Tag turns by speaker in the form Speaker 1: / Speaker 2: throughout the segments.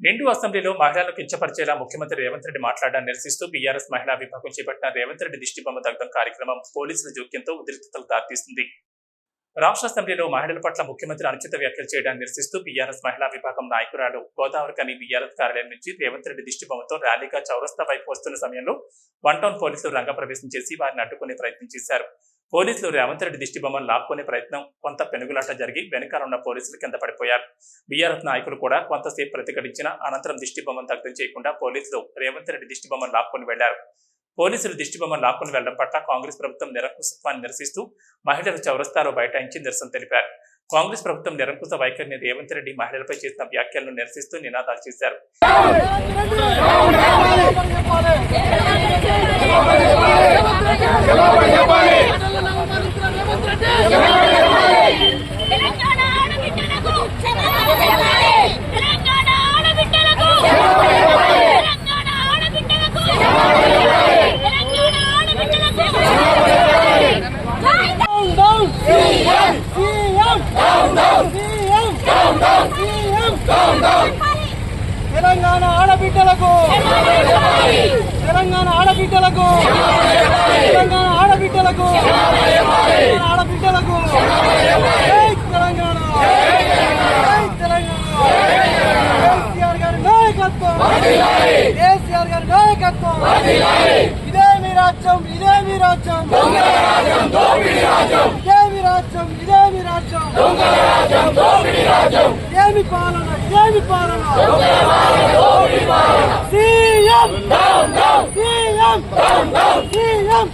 Speaker 1: నిండు అసెంబ్లీలో మహిళలను కించపరిచేలా ముఖ్యమంత్రి రేవంత్ రెడ్డి మాట్లాడాలని నిరసిస్తూ బీఆర్ఎస్ మహిళా విభాగం చేపట్టిన రేవంత్ రెడ్డి దిష్టిబొమ్మ దగ్ధం కార్యక్రమం పోలీసుల జోక్యంతో ఉద్రిక్తతలకు దారితీస్తుంది. రాష్ట్ర అసెంబ్లీలో మహిళల పట్ల ముఖ్యమంత్రి అనుచిత వ్యాఖ్యలు చేయడాన్ని నిరసిస్తూ బీఆర్ఎస్ మహిళా విభాగం నాయకురాలు గోదావరికని బీఆర్ఎస్ కార్యాలయం నుంచి రేవంత్ రెడ్డి దిష్టిబొమ్మతో ర్యాలీగా చౌరస్తా వైపు వస్తున్న సమయంలో వన్ టౌన్ పోలీసులు రంగప్రవేశం చేసి వారిని అడ్డుకునే ప్రయత్నం చేశారు. పోలీసులు రేవంత్ రెడ్డి దిష్టిబొమ్మను లాక్కునే ప్రయత్నం కొంత పెనుగులాట జరిగి వెనకాల ఉన్న పోలీసులు కింద పడిపోయారు. బీఆర్ఎస్ నాయకులు కూడా కొంతసేపు ప్రతిఘటించిన అనంతరం దిష్టిబొమ్మను దగ్ధం చేయకుండా పోలీసులు రేవంత్ రెడ్డి దిష్టిబొమ్మను లాక్కొని వెళ్లారు. పోలీసులు దిష్టిబొమ్మను లాక్కొని వెళ్లడం పట్ల కాంగ్రెస్ ప్రభుత్వం నిరంకుశత్వాన్ని నిరసిస్తూ మహిళలు చౌరస్తాలో బైఠాయించి నిరసన తెలిపారు. కాంగ్రెస్ ప్రభుత్వం నిరంకుశ వైఖరిని రేవంత్ రెడ్డి మహిళలపై చేసిన వ్యాఖ్యలను నిరసిస్తూ నినాదాలు చేశారు.
Speaker 2: తెలంగాణ ఆడబిడ్డలకు తెలంగాణ ఆడబిడ్డలకు తెలంగాణ ఆడబిడ్డలకు ఆడబిడ్డలకు తెలంగాణ కేసీఆర్ గారి నాయకత్వం కేసీఆర్ గారి నాయకత్వం ఇదే మీ రాజ్యం ఇదే మీ రాజ్యం ఇదే మీ రాజ్యం ఇదే మీ రాజ్యం ఏమి పాలన ఏమి పాలన సీఎం సీఎం సీఎం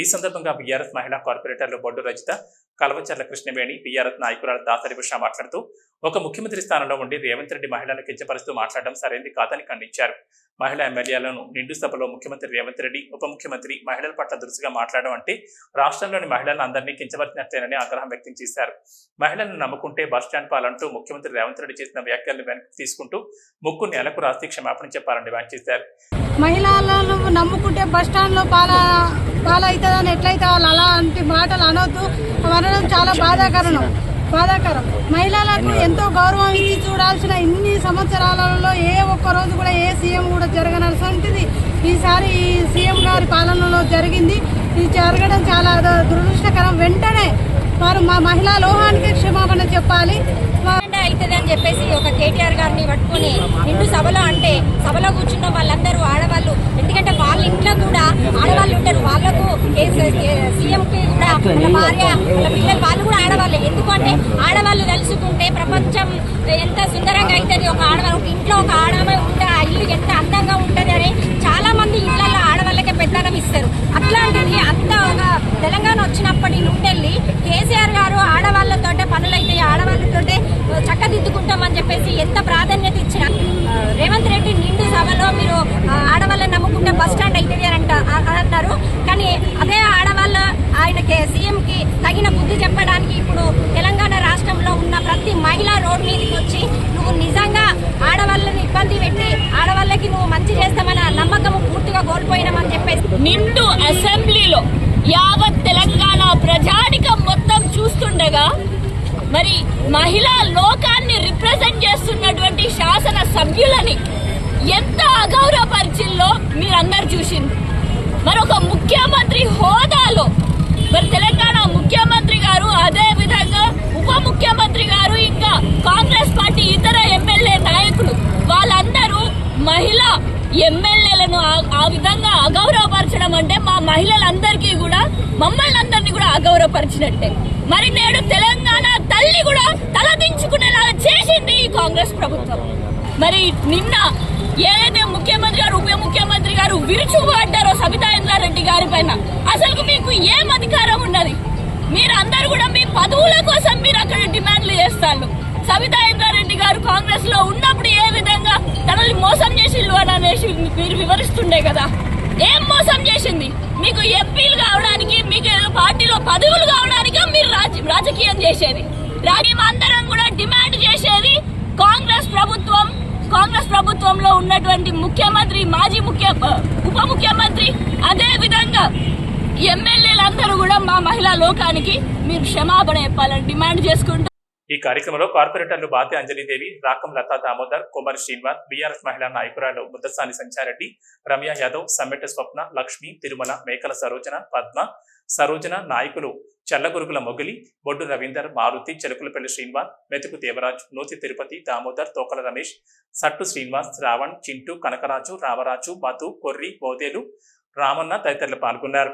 Speaker 1: ఈ సందర్భంగా బీఆర్ఎస్ మహిళా కార్పొరేటర్లు బొడ్డు రజిత, కల్వచర్ల కృష్ణవేణి, బీఆర్ఎస్ నాయకురాలు దాసరి ఉష మాట్లాడుతూ ఒక ముఖ్యమంత్రి స్థానంలో ఉండి రేవంత్ రెడ్డి మహిళలను కించపరుస్తూ మాట్లాడడం సరైనది కాదని ఖండించారు. మహిళా ఎమ్మెల్యేలను నిండు సభలో ముఖ్యమంత్రి రేవంత్ రెడ్డి, ఉప ముఖ్యమంత్రి మహిళల పట్ల దురుసుగా మాట్లాడడం అంటే రాష్ట్రంలోని మహిళలను అందరినీ కించపరిచినట్లేనని ఆగ్రహం వ్యక్తం చేశారు. మహిళలను నమ్ముకుంటే బస్టాండ్ పాలంటూ ముఖ్యమంత్రి రేవంత్ రెడ్డి చేసిన వ్యాఖ్యలను వెనక్కి తీసుకుంటూ ముక్కు నెలకు రాసి క్షమాపణ చెప్పాలని డిమాండ్ చేశారు.
Speaker 3: మహిళలను నమ్ముకుంటే బస్టాండ్లో పాలవుతుందని ఎట్లయితే వాళ్ళు అలాంటి మాటలు అనొద్దు అనడం చాలా బాధాకరం. మహిళలకు ఎంతో గౌరవం ఇచ్చి చూడాల్సిన ఇన్ని సంవత్సరాలలో ఏ ఒక్క రోజు కూడా ఏ సీఎం కూడా జరగనటువంటిది ఈసారి ఈ సీఎం గారి పాలనలో జరిగింది. ఇది జరగడం చాలా దురదృష్టకరం. వెంటనే వారు మా మహిళా లోహానికి క్షమాపణ చెప్పాలి
Speaker 4: అవుతుంది అని చెప్పేసి ఒక కేటీఆర్ గారిని పట్టుకొని నిండు సభలో అంటే సభలో కూర్చున్న వాళ్ళందరూ ఆడవాళ్ళు, ఎందుకంటే వాళ్ళ ఇంట్లో కూడా ఆడవాళ్ళు ఉంటారు. వాళ్ళకు సీఎంకి కూడా వాళ్ళ భార్య వాళ్ళ పిల్లలు వాళ్ళు కూడా ఆడవాళ్ళే. ఎందుకంటే ఆడవాళ్ళు తెలుసుకుంటే ప్రపంచం ఎంత సుందరంగా అవుతుంది. ఒక ఆడవాళ్ళు ఒక ఇంట్లో ఒక ఆడవాళ్ళు ఉంటే ఆ ఇల్లు ఎంత అందంగా ఉంటుంది అని చాలా మంది ఇళ్లలో ఆడవాళ్ళకే పెద్దనం ఇస్తారు. అట్లాంటిది అంతా ఒక తెలంగాణ వచ్చినప్పటి నుండి కేసీఆర్ గారు ఆడవాళ్ళతోటే పనులైతే ఆడవాళ్ళతోటే చక్కదిద్దుకుంటామని చెప్పేసి ఎంత ప్రాధాన్యత ఇచ్చిన రేవంత్ రెడ్డి నిండు సభలో మీరు ఆడవాళ్ళని నమ్ముకుంటే బస్ స్టాండ్ అవుతుంది అని అన్నారు. కానీ అదే ఆడవాళ్ళు ఆయన సీఎంకి తగిన బుద్ధి చెప్పడానికి ఇప్పుడు తెలంగాణ రాష్ట్రంలో ఉన్న ప్రతి మహిళ రోడ్ మీదకి వచ్చి నువ్వు నిజంగా ఆడవాళ్ళని ఇబ్బంది పెట్టి ఆడవాళ్ళకి నువ్వు మంచి చేస్తామన్న నమ్మకం పూర్తిగా కోల్పోయినామని చెప్పేసి
Speaker 5: నిండు అసెంబ్లీలో యావత్ తెలంగాణ ప్రజానికం మొత్తం చూస్తుండగా మరి మహిళా లోకాన్ని రిప్రజెంట్ చేస్తున్నటువంటి శాసన సభ్యులని ఎంత అగౌరవపరిచిల్లో మీరందరూ చూసింది. మరొక ముఖ్యమంత్రి హోదాలో మరి తెలంగాణ ముఖ్యమంత్రి గారు, అదే విధంగా ఉప ముఖ్యమంత్రి గారు, ఇంకా కాంగ్రెస్ పార్టీ ఇతర ఎమ్మెల్యే నాయకులు వాళ్ళందరూ మహిళా ఎమ్మెల్యేలను ఆ విధంగా అగౌరవపరచడం అంటే మా మహిళలందరికీ కూడా మమ్మల్ని అందరినీ కూడా అగౌరవపరిచినట్టే. మరి నేడు తెలంగాణ తల్లి కూడా తలదించుకునేలాగా చేసింది ఈ కాంగ్రెస్ ప్రభుత్వం. మరి నిన్న ఏదైతే ముఖ్యమంత్రి గారు, ఉప ముఖ్యమంత్రి గారు విరుచుకుపడ్డారో సబితా ఇంద్రారెడ్డి గారి పైన, అసలు మీకు ఏం అధికారం ఉన్నది? మీరందరూ కూడా మీ పదవుల కోసం మీరు అక్కడ డిమాండ్లు చేస్తారు. సబితా ఇంద్రారెడ్డి గారు కాంగ్రెస్ లో ఉన్నప్పుడు ఏ విధంగా తనని మోసం చేసిండ్రు అని అనేసి మీరు వివరిస్తుండే కదా. ఏం మోసం చేసింది? మీకు ఎంపీలు కావడానికి, మీకు పార్టీలో పదవులు కావడానికి మీరు రాజకీయం చేసేది. అందరం కూడా డిమాండ్ చేసేది కాంగ్రెస్ ప్రభుత్వంలో ఉన్నటువంటి ముఖ్యమంత్రి, మాజీ ఉప ముఖ్యమంత్రి, అదే విధంగా ఎమ్మెల్యేలందరూ కూడా మా మహిళా లోకానికి మీరు క్షమాపణ చెప్పాలని డిమాండ్ చేసుకుంటూ
Speaker 1: ఈ కార్యక్రమంలో కార్పొరేటర్లు బాతి అంజలిదేవి, రాకం లతా దామోదర్, కుమారి శ్రీనివాస్, బీఆర్ఎస్ మహిళా నాయకురాలు ముద్దసాని సంచారెడ్డి, రమ్య యాదవ్, సమ్మెట స్వప్న, లక్ష్మి, తిరుమల, మేకల సరోజన, పద్మ, సరోజన, నాయకులు చల్లగురుగుల మొగిలి, బొడ్డు రవీందర్, మారుతి, చెలుకులపల్లి శ్రీనివాస్, మెతుకు దేవరాజ్, నూతి తిరుపతి, దామోదర్, తోకల రమేష్, సట్టు శ్రీనివాస్, శ్రావణ్, చింటూ, కనకరాజు, రామరాజు, మధు, కొర్రి, బోదేలు, రామన్న తదితరులు పాల్గొన్నారు.